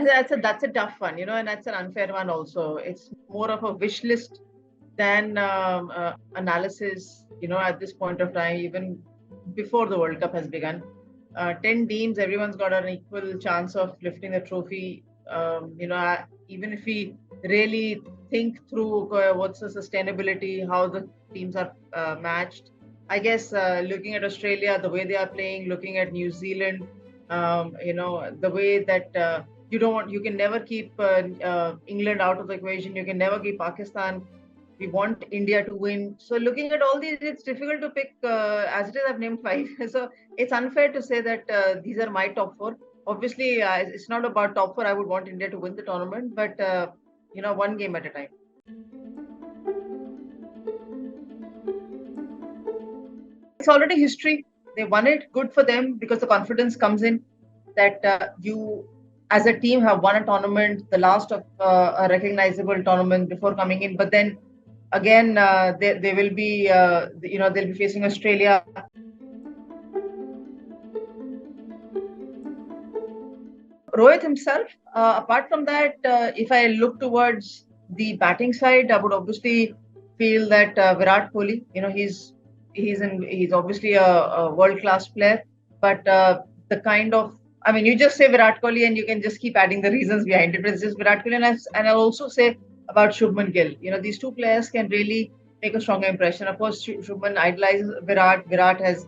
That's a tough one, and that's an unfair one also. It's more of a wish list than analysis, at this point of time, even before the World Cup has begun. 10 teams, everyone's got an equal chance of lifting the trophy. Even if we really think through what's the sustainability, how the teams are matched. I guess looking at Australia, the way they are playing, looking at New Zealand, the way that you can never keep England out of the equation. You can never keep Pakistan. We want India to win. So looking at all these, it's difficult to pick. As it is, I've named five. So it's unfair to say that these are my top four. Obviously, it's not about top four. I would want India to win the tournament, but one game at a time. It's already history. They won it. Good for them because the confidence comes in that you, as a team, have won a tournament, the last of a recognizable tournament before coming in. But then again, they will be, they'll be facing Australia. Rohit himself, apart from that, if I look towards the batting side, I would obviously feel that Virat Kohli, he's obviously a world-class player, but the kind of, I mean, you just say Virat Kohli and you can just keep adding the reasons behind it. It's just Virat Kohli, and I'll also say about Shubman Gill. These two players can really make a stronger impression. Of course, Shubman idolizes Virat. Virat has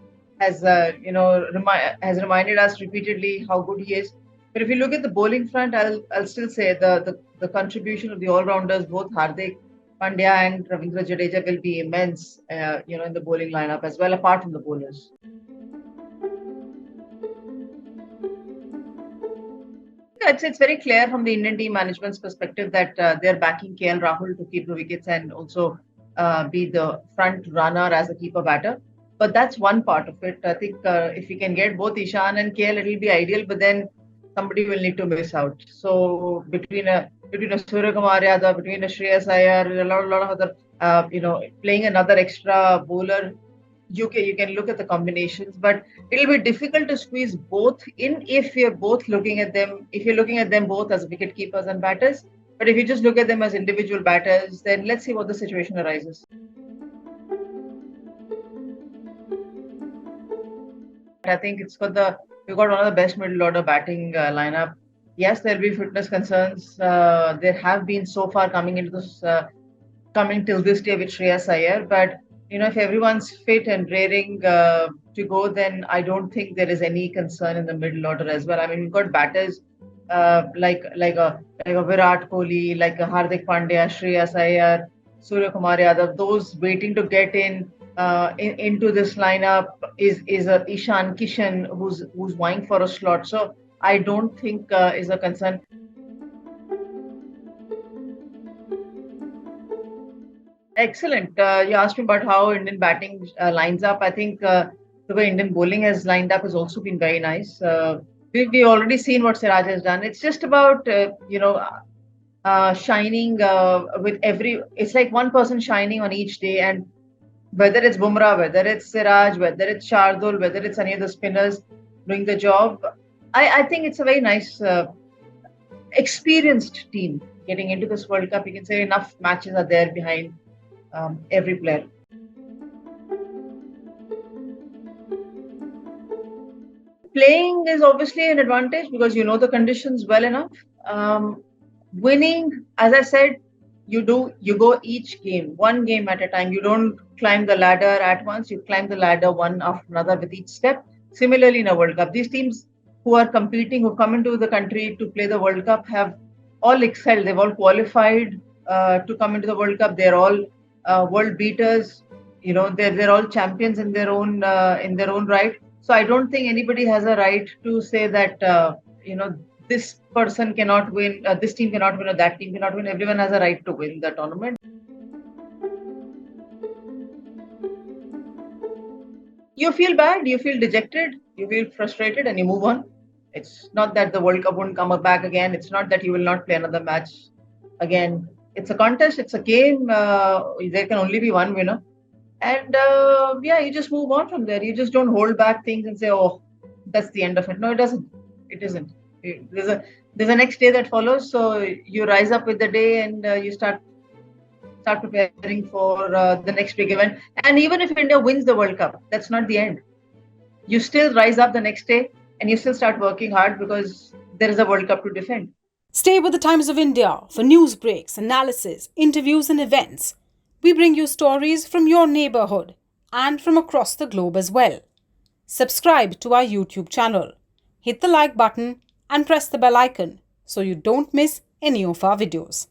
reminded us repeatedly how good he is. But if you look at the bowling front, I'll still say the contribution of the all-rounders, both Hardik Pandya and Ravindra Jadeja, will be immense, in the bowling lineup as well, apart from the bowlers. It's very clear from the Indian team management's perspective that they're backing KL Rahul to keep the wickets and also be the front runner as a keeper batter. But that's one part of it. I think if we can get both Ishan and KL, it'll be ideal. But then somebody will need to miss out. So between a Surya Kumar Yadav, between a Shreyas Iyer, a lot of other, playing another extra bowler, you can look at the combinations, but it'll be difficult to squeeze both in if you're both looking at them. If you're looking at them both as wicket keepers and batters, but if you just look at them as individual batters, then let's see what the situation arises. I think we've got one of the best middle order batting lineup. Yes, there'll be fitness concerns. There have been so far coming till this day with Shreyas Iyer, but if everyone's fit and raring to go, then I don't think there is any concern in the middle order as well. I mean, we've got batters like a Virat Kohli, like a Hardik Pandya, Shreyas Iyer, Surya Kumar Yadav. Those waiting to get into this lineup is a Ishan Kishan who's vying for a slot. So I don't think is a concern. Excellent. You asked me about how Indian batting lines up. I think the way Indian bowling has lined up has also been very nice. We've already seen what Siraj has done. It's just about shining with every. It's like one person shining on each day, and whether it's Bumrah, whether it's Siraj, whether it's Shardul, whether it's any of the spinners doing the job, I think it's a very nice, experienced team getting into this World Cup. You can say enough matches are there behind every player. Playing is obviously an advantage because you know the conditions well enough. Winning, as I said, you go each game, one game at a time. You don't climb the ladder at once. You climb the ladder one after another with each step. Similarly, in a World Cup, these teams who are competing, who come into the country to play the World Cup, have all excelled. They've all qualified to come into the World Cup. They're all world beaters. They're all champions in their own right. So I don't think anybody has a right to say that this person cannot win, this team cannot win, or that team cannot win. Everyone has a right to win the tournament. You feel bad, you feel dejected, you feel frustrated, and you move on. It's not that the World Cup won't come back again. It's not that you will not play another match again. It's a contest. It's a game. There can only be one winner. And you just move on from there. You just don't hold back things and say, oh, that's the end of it. No, it doesn't. It isn't. There's a next day that follows. So you rise up with the day and you start preparing for the next big event. And even if India wins the World Cup, that's not the end. You still rise up the next day and you still start working hard because there is a World Cup to defend. Stay with the Times of India for news breaks, analysis, interviews and events. We bring you stories from your neighborhood and from across the globe as well. Subscribe to our YouTube channel. Hit the like button and press the bell icon so you don't miss any of our videos.